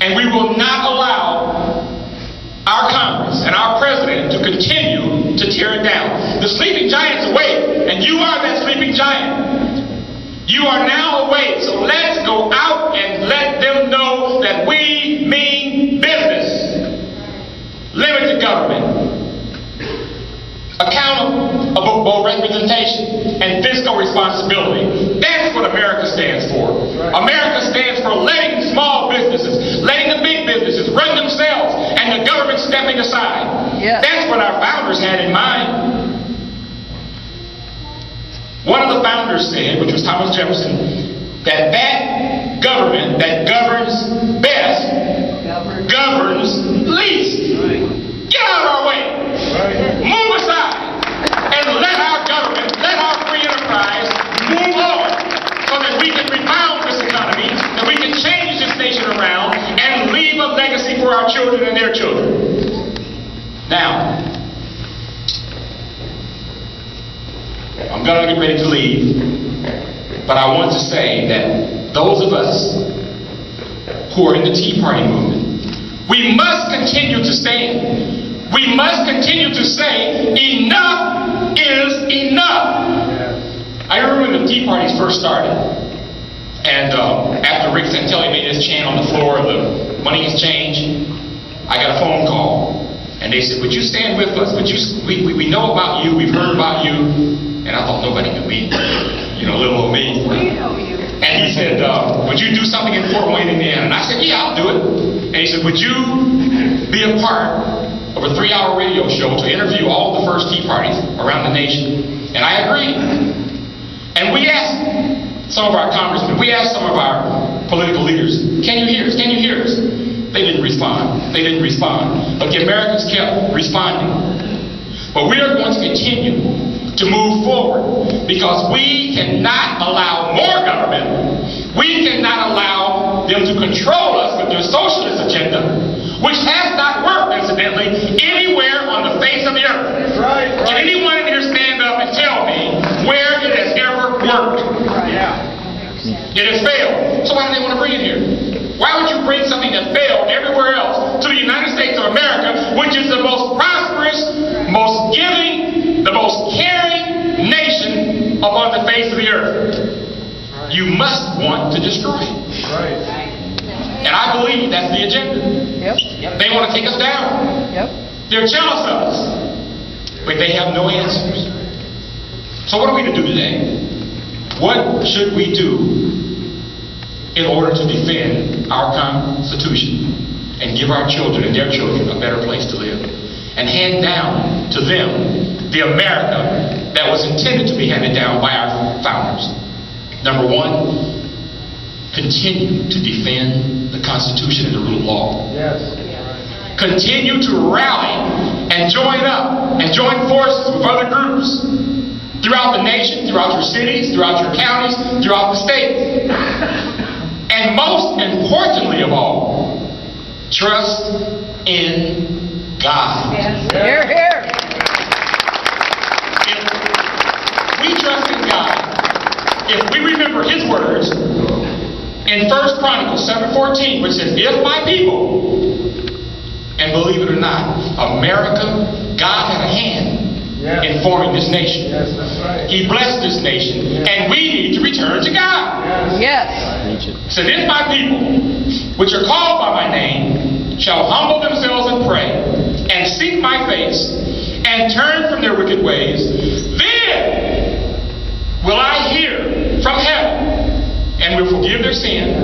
And we will not allow our Congress and our President to continue to tear it down. The sleeping giant's awake, and you are that sleeping giant. You are now awake, so let's go out and let them know that we mean business. Limited government, accountable representation, and fiscal responsibility. That's what America stands for. America stands for letting small businesses, letting the big businesses run themselves, and the government stepping aside. Yeah. That's what our founders had in mind. One of the founders said, which was Thomas Jefferson, that government that governs best governs least. Get out of our way. Move aside and let our government, let our free enterprise move on so that we can rebound this economy, that we can change this nation around and leave a legacy for our children and their children. Now, I'm going to get ready to leave, but I want to say that those of us who are in the Tea Party movement, we must continue to stand. We must continue to say, enough is enough. I remember when the Tea Parties first started, and after Rick Santelli made his chant on the floor of the Money has Changed, I got a phone call, and they said, would you stand with us? We know about you, we've heard about you. And I thought nobody knew me, little old me. We know you. And he said, would you do something in Fort Wayne, Indiana? And I said, yeah, I'll do it. And he said, would you be a part of a 3-hour radio show to interview all the first Tea Parties around the nation? And I agreed. And we asked some of our congressmen, we asked some of our political leaders, can you hear us? Can you hear us? They didn't respond. They didn't respond. But the Americans kept responding. But we are going to continue to move forward, because we cannot allow more government. We cannot allow them to control us with their socialist agenda, which has not worked, incidentally, anywhere on the face of the earth. Right. Can anyone in here stand up and tell me where it has ever worked? It has failed. So why do they want to bring it here? Why would you bring something that failed everywhere else to the United States of America, which is the most prosperous, most giving, the most caring nation upon the face of the earth? You must want to destroy it. And I believe that's the agenda. They want to take us down. They're jealous of us, but they have no answers. So what are we to do today? What should we do in order to defend our Constitution and give our children and their children a better place to live, and hand down to them the America that was intended to be handed down by our founders? Number one, continue to defend the Constitution and the rule of law. Continue to rally and join up and join forces with other groups throughout the nation, throughout your cities, throughout your counties, throughout the state. And most importantly of all, trust in God. Hear, hear. If we trust in God, if we remember His words in 1 Chronicles 7:14, which says, if my people, and believe it or not, America, God had a hand in forming this nation. He blessed this nation, and we need to return to God. So if my people, which are called by my name, shall humble themselves and pray, and seek my face, and turn from their wicked ways, then will I hear from heaven, and will forgive their sin,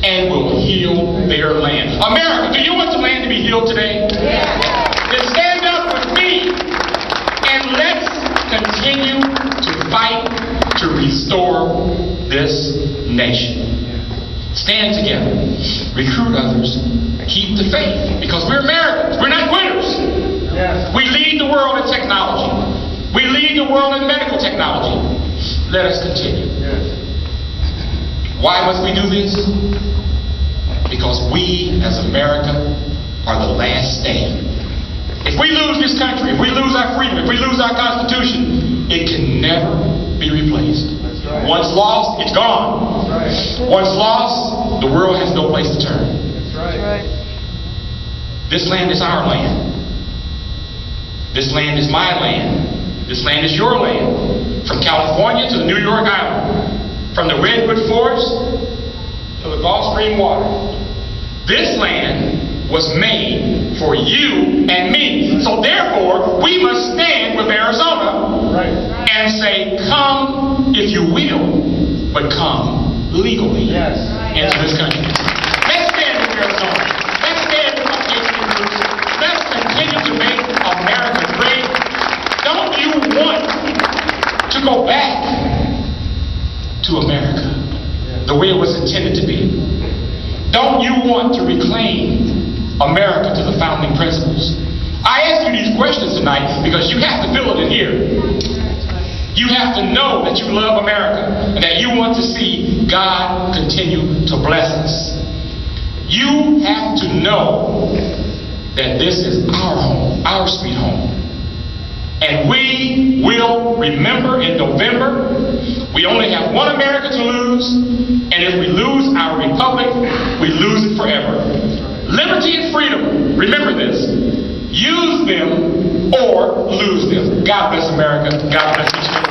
and will heal their land. America, do you want the land to be healed today? Then stand up with me, and let's continue to fight to restore this nation. Stand together, recruit others, keep the faith, because we're Americans. We're not quitters. We lead the world in technology. We lead the world in medical technology. Let us continue. Why must we do this? Because we, as America, are the last stand. If we lose this country, if we lose our freedom, if we lose our Constitution, it can never be replaced. Once lost, it's gone. Once lost, the world has no place to turn. This land is our land. This land is my land. This land is your land. From California to the New York Island. From the Redwood Forest to the Gulf Stream water. This land was made for you and me. So therefore, we must stand with Arizona and say, come if you will, but come legally into this country. Let's stand with Arizona. Let's stand with our Patriot groups. Let's continue to make America great. Don't you want to go back to America the way it was intended to be? Don't you want to reclaim America to the founding principles? I ask you these questions tonight because you have to feel it in here. You have to know that you love America and that you want to see God continue to bless us. You have to know that this is our home, our sweet home. And we will remember in November, we only have one America to lose, and if we lose our republic, we lose it forever. Liberty and freedom, remember this, use them or lose them. God bless America. God bless each other.